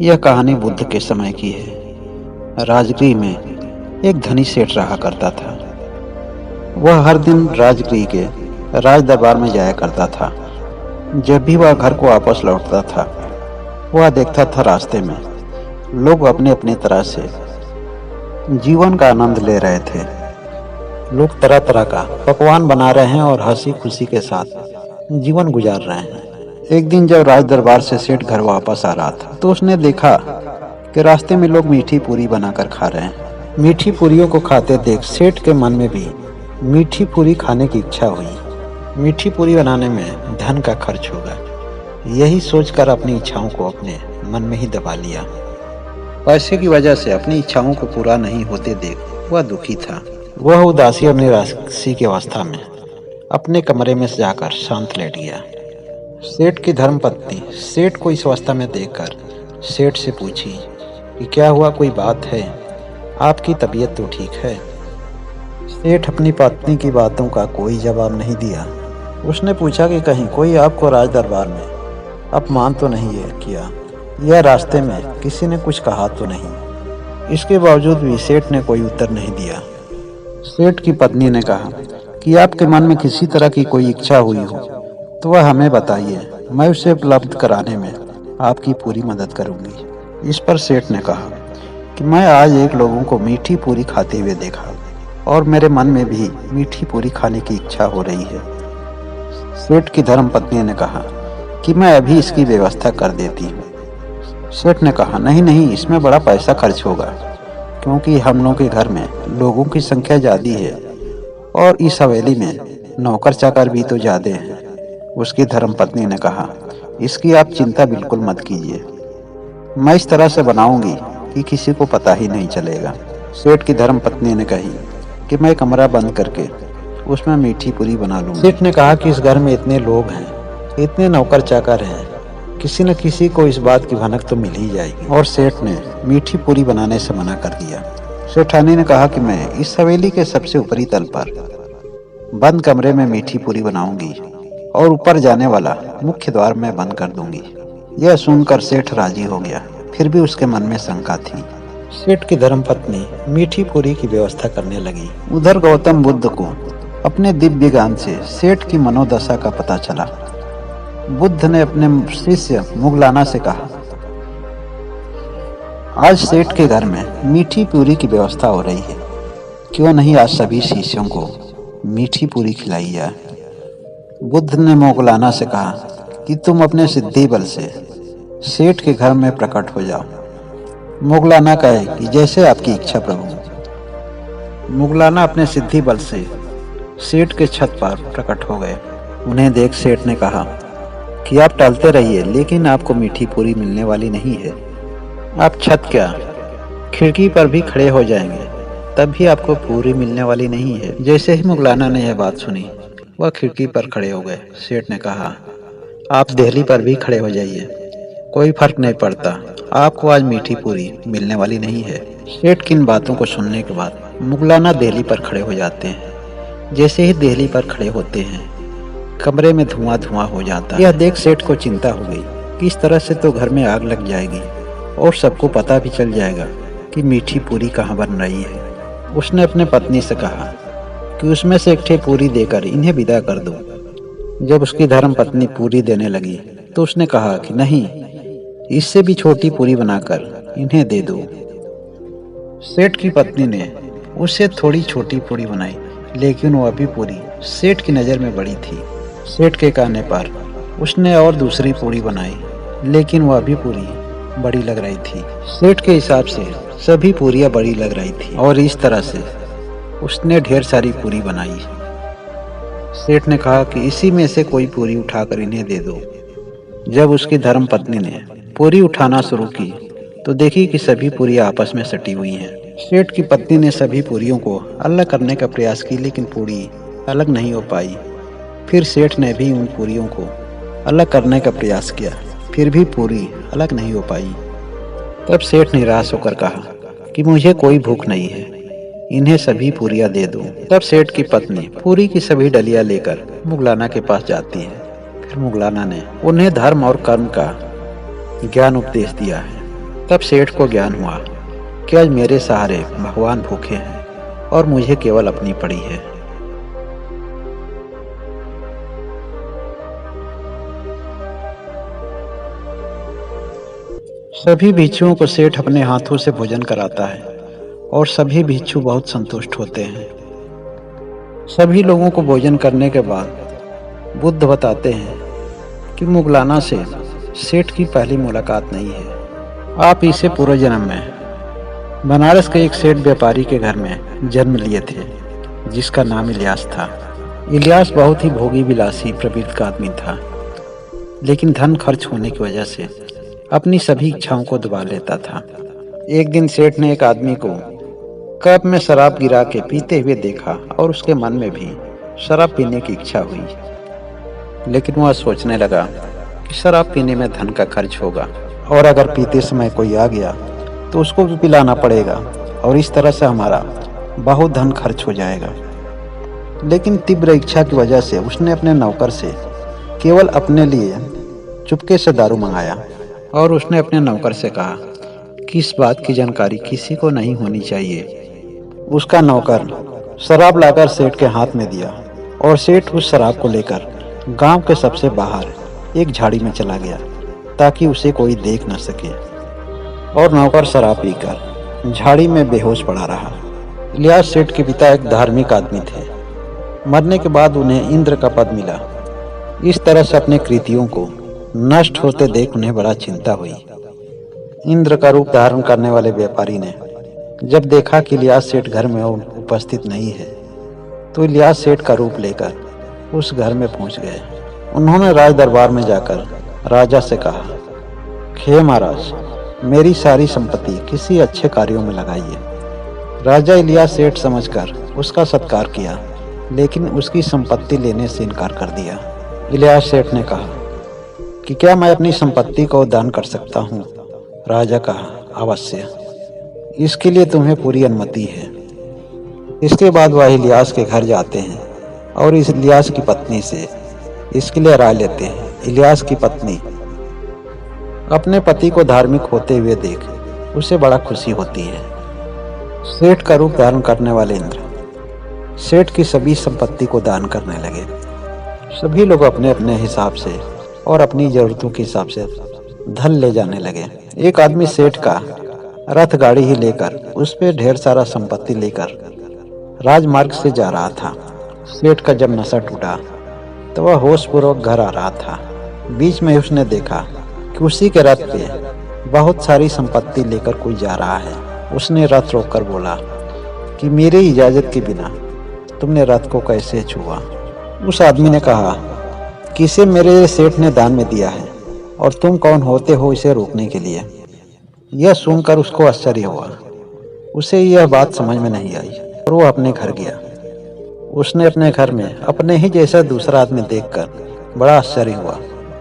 यह कहानी बुद्ध के समय की है। राजगृह में एक धनी सेठ रहा करता था। वह हर दिन राजगृह के राज दरबार में जाया करता था। जब भी वह घर को वापस लौटता था, वह देखता था रास्ते में लोग अपने अपने तरह से जीवन का आनंद ले रहे थे। लोग तरह तरह का पकवान बना रहे हैं और हंसी खुशी के साथ जीवन गुजार रहे हैं। एक दिन जब राज दरबार से सेठ घर वापस आ रहा था, तो उसने देखा कि रास्ते में लोग मीठी पूरी बनाकर खा रहे हैं। मीठी पूरियों को खाते देख सेठ के मन में भी मीठी पूरी खाने की इच्छा हुई। मीठी पूरी बनाने में धन का खर्च होगा, यही सोचकर अपनी इच्छाओं को अपने मन में ही दबा लिया। पैसे की वजह से अपनी इच्छाओं को पूरा नहीं होते देख वह दुखी था। वह उदासी और निराशा की अवस्था में अपने कमरे में जाकर शांत लेट गया। सेठ की धर्मपत्नी सेठ को इस अवस्था में देखकर सेठ से पूछी कि क्या हुआ, कोई बात है? आपकी तबीयत तो ठीक है। सेठ अपनी पत्नी की बातों का कोई जवाब नहीं दिया। उसने पूछा कि कहीं कोई आपको राज दरबार में अपमान तो नहीं है किया, या रास्ते में किसी ने कुछ कहा तो नहीं? इसके बावजूद भी सेठ ने कोई उत्तर नहीं दिया। सेठ की पत्नी ने कहा कि आपके मन में किसी तरह की कोई इच्छा हुई हो तो वह हमें बताइए, मैं उसे उपलब्ध कराने में आपकी पूरी मदद करूंगी। इस पर सेठ ने कहा कि मैं आज एक लोगों को मीठी पूरी खाते हुए देखा और मेरे मन में भी मीठी पूरी खाने की इच्छा हो रही है। सेठ की धर्मपत्नी ने कहा कि मैं अभी इसकी व्यवस्था कर देती हूँ। सेठ ने कहा नहीं नहीं, इसमें बड़ा पैसा खर्च होगा, क्योंकि हम लोगों के घर में लोगों की संख्या ज़्यादा है और इस हवेली में नौकर चाकर भी तो ज़्यादा हैं। उसकी धर्मपत्नी ने कहा इसकी आप चिंता बिल्कुल मत कीजिए, मैं इस तरह से बनाऊंगी कि किसी को पता ही नहीं चलेगा। सेठ की धर्मपत्नी ने कही कि मैं कमरा बंद करके उसमें मीठी पूरी बना लूंगी। सेठ ने कहा कि इस घर में इतने लोग हैं, इतने नौकर चाकर हैं, किसी न किसी को इस बात की भनक तो मिल ही जाएगी। और सेठ ने मीठी पूरी बनाने से मना कर दिया। सेठानी ने कहा कि मैं इस हवेली के सबसे ऊपरी तल पर बंद कमरे में मीठी पूरी बनाऊंगी और ऊपर जाने वाला मुख्य द्वार में बंद कर दूंगी। यह सुनकर सेठ राजी हो गया, फिर भी उसके मन में शंका थी। सेठ की धर्मपत्नी मीठी पूरी की व्यवस्था करने लगी। उधर गौतम बुद्ध को अपने दिव्य ज्ञान से सेठ की मनोदशा का पता चला। बुद्ध ने अपने शिष्य मुगलाना से कहा आज सेठ के घर में मीठी पूरी की व्यवस्था हो रही है, क्यों नहीं आज सभी शिष्यों को मीठी पूरी खिलाई जाए। बुद्ध ने मोगलाना से कहा कि तुम अपने सिद्धि बल से सेठ के घर में प्रकट हो जाओ। मोगलाना कहे कि जैसे आपकी इच्छा प्रभु। मोगलाना अपने सिद्धि बल से सेठ के छत पर प्रकट हो गए। उन्हें देख सेठ ने कहा कि आप टहलते रहिए, लेकिन आपको मीठी पूरी मिलने वाली नहीं है। आप छत क्या खिड़की पर भी खड़े हो जाएंगे, तब भी आपको पूरी मिलने वाली नहीं है। जैसे ही मोगलाना ने यह बात सुनी, वह खिड़की पर खड़े हो गए। सेठ ने कहा आप देहली पर भी खड़े हो जाइए, कोई फर्क नहीं पड़ता, आपको आज मीठी पूरी मिलने वाली नहीं है। सेठ की इन बातों को सुनने के बाद मुगलाना देहली पर खड़े हो जाते हैं। जैसे ही देहली पर खड़े होते हैं, कमरे में धुआं धुआं हो जाता है। यह देख सेठ को चिंता हो गई कि इस तरह से तो घर में आग लग जाएगी और सबको पता भी चल जाएगा कि मीठी पूरी कहाँ बन रही है। उसने अपने पत्नी से कहा कि उसमें से एक ठे पूरी देकर इन्हें विदा कर दो। जब उसकी धर्मपत्नी पूरी देने लगी तो उसने कहा कि नहीं, इससे भी छोटी पूरी बनाकर इन्हें दे दो। सेठ की पत्नी ने उससे थोड़ी छोटी पूरी बनाई, लेकिन वह भी पूरी सेठ की नज़र में बड़ी थी। सेठ के कहने पर उसने और दूसरी पूरी बनाई, लेकिन वह भी पूरी बड़ी लग रही थी। सेठ के हिसाब से सभी पूरियां बड़ी लग रही थी और इस तरह से उसने ढेर सारी पूरी बनाई। सेठ ने कहा कि इसी में से कोई पूरी उठाकर इन्हें दे दो। जब उसकी धर्मपत्नी ने पूरी उठाना शुरू की तो देखी कि सभी पूरियां आपस में सटी हुई हैं। सेठ की पत्नी ने सभी पूरियों को अलग करने का प्रयास की, लेकिन पूरी अलग नहीं हो पाई। फिर सेठ ने भी उन पूरियों को अलग करने का प्रयास किया, फिर भी पूरी अलग नहीं हो पाई। तब सेठ निराश होकर कहा कि मुझे कोई भूख नहीं है, इन्हें सभी पूरियां दे दो। तब सेठ की पत्नी पूरी की सभी डलियां लेकर मुगलाना के पास जाती है। फिर मुगलाना ने उन्हें धर्म और कर्म का ज्ञान उपदेश दिया है। तब सेठ को ज्ञान हुआ कि आज मेरे सहारे भगवान भूखे हैं और मुझे केवल अपनी पड़ी है। सभी भिक्षुओं को सेठ अपने हाथों से भोजन कराता है और सभी भिक्षु बहुत संतुष्ट होते हैं। सभी लोगों को भोजन करने के बाद बुद्ध बताते हैं कि मुगलाना से सेठ की पहली मुलाकात नहीं है। आप इसे पूर्व जन्म में बनारस के एक सेठ व्यापारी के घर में जन्म लिए थे जिसका नाम इलियास था। इलियास बहुत ही भोगी विलासी प्रवृत्ति का आदमी था, लेकिन धन खर्च होने की वजह से अपनी सभी इच्छाओं को दबा लेता था। एक दिन सेठ ने एक आदमी को कप में शराब गिरा के पीते हुए देखा और उसके मन में भी शराब पीने की इच्छा हुई, लेकिन वह सोचने लगा कि शराब पीने में धन का खर्च होगा और अगर पीते समय कोई आ गया तो उसको भी पिलाना पड़ेगा और इस तरह से हमारा बहुत धन खर्च हो जाएगा। लेकिन तीव्र इच्छा की वजह से उसने अपने नौकर से केवल अपने लिए चुपके से दारू मंगाया और उसने अपने नौकर से कहा कि इस बात की जानकारी किसी को नहीं होनी चाहिए। उसका नौकर शराब लाकर सेठ के हाथ में दिया और सेठ उस शराब को लेकर गांव के सबसे बाहर एक झाड़ी में चला गया ताकि उसे कोई देख न सके, और नौकर शराब पीकर झाड़ी में बेहोश पड़ा रहा। इलियास सेठ के पिता एक धार्मिक आदमी थे। मरने के बाद उन्हें इंद्र का पद मिला। इस तरह से अपने कृतियों को नष्ट होते देख उन्हें बड़ा चिंता हुई। इंद्र का रूप धारण करने वाले व्यापारी ने जब देखा कि इलियास सेठ घर में उपस्थित नहीं है तो इलियास सेठ का रूप लेकर उस घर में पहुंच गए। उन्होंने राज दरबार में जाकर राजा से कहा, हे महाराज, मेरी सारी संपत्ति किसी अच्छे कार्यों में लगाइए। राजा इलियास सेठ समझकर उसका सत्कार किया, लेकिन उसकी संपत्ति लेने से इनकार कर दिया। इलियास सेठ ने कहा कि क्या मैं अपनी संपत्ति को दान कर सकता हूँ? राजा कहा, अवश्य, इसके लिए तुम्हें पूरी अनुमति है। इसके बाद वह इलियास के घर जाते हैं और इस इलियास की पत्नी से इसके लिए राय लेते हैं। इलियास की पत्नी अपने पति को धार्मिक होते हुए देख उसे बड़ा खुशी होती है। सेठ का रूप धारण करने वाले इंद्र सेठ की सभी संपत्ति को दान करने लगे। सभी लोग अपने अपने हिसाब से और अपनी जरूरतों के हिसाब से धन ले जाने लगे। एक आदमी सेठ का रथ गाड़ी ही लेकर उस पे ढेर सारा संपत्ति लेकर राजमार्ग से जा रहा था। सेठ का जब नशा टूटा तो वह होशपूर्वक घर आ रहा था। बीच में उसने देखा कि उसी के रथ पे बहुत सारी संपत्ति लेकर कोई जा रहा है। उसने रथ रोककर बोला कि मेरी इजाजत के बिना तुमने रथ को कैसे छुआ? उस आदमी ने कहा कि इसे मेरे सेठ ने दान में दिया है और तुम कौन होते हो इसे रोकने के लिए? यह सुनकर उसको आश्चर्य हुआ। उसे यह बात समझ में नहीं आई और वो अपने घर गया। उसने अपने घर में अपने ही जैसा दूसरा आदमी देखकर बड़ा आश्चर्य हुआ।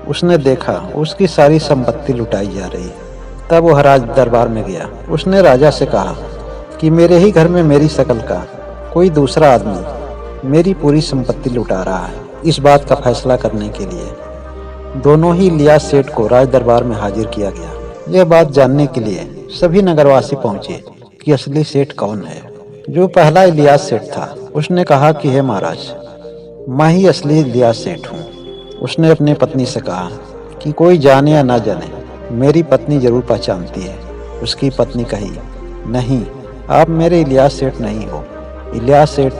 उसने देखा उसकी सारी संपत्ति लुटाई जा रही। तब वह राज दरबार में गया। उसने राजा से कहा कि मेरे ही घर में मेरी शक्ल का कोई दूसरा आदमी मेरी पूरी संपत्ति लुटा रहा है। इस बात का फैसला करने के लिए दोनों ही इलियास सेठ को राज दरबार में हाजिर किया गया। यह बात जानने के लिए सभी नगरवासी पहुंचे कि असली सेठ कौन है। जो पहला इलियास सेठ था उसने कहा कि हे महाराज, मैं ही असली इलियास सेठ हूँ। उसने अपने पत्नी से कहा कि कोई जाने या ना जाने मेरी पत्नी जरूर पहचानती है। उसकी पत्नी कही, नहीं, आप मेरे इलियास सेठ नहीं हो। इलियास सेठ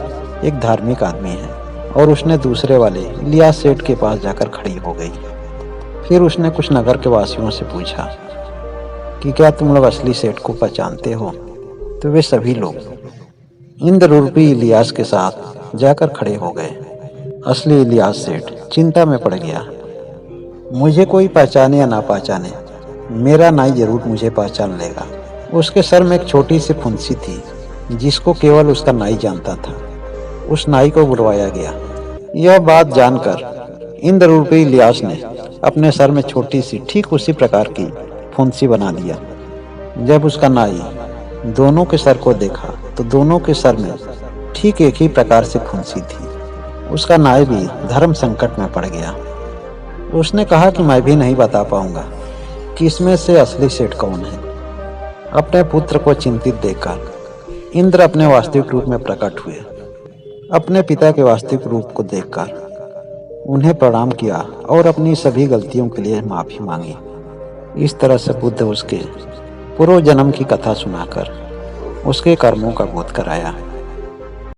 एक धार्मिक आदमी है। और उसने दूसरे वाले इलियास सेठ के पास जाकर खड़ी हो गई। फिर उसने कुछ नगर के वासियों से पूछा कि क्या तुम लोग असली सेठ को पहचानते हो? तो वे सभी लोग इंद्र रूपी इलियास के साथ जाकर खड़े हो गए। असली इलियास सेठ चिंता में पड़ गया। मुझे कोई पहचाने या ना पहचाने, मेरा नाई जरूर मुझे पहचान लेगा। उसके सर में एक छोटी सी फुंसी थी जिसको केवल उसका नाई जानता था। उस नाई को बुलवाया गया। यह बात जानकर इंद्र रूपी इलियास ने अपने सर में छोटी सी ठीक उसी प्रकार की फुंसी बना दिया। जब उसका नाई दोनों के सर को देखा तो दोनों के सर में ठीक एक ही प्रकार से फुंसी थी। उसका नाई भी धर्म संकट में पड़ गया। उसने कहा कि मैं भी नहीं बता पाऊंगा कि इसमें से असली सेठ कौन है। अपने पुत्र को चिंतित देखकर इंद्र अपने वास्तविक रूप में प्रकट हुए। अपने पिता के वास्तविक रूप को देखकर उन्हें प्रणाम किया और अपनी सभी गलतियों के लिए माफी मांगी। इस तरह से बुद्ध उसके पूर्व जन्म की कथा सुनाकर उसके कर्मों का बोध कराया।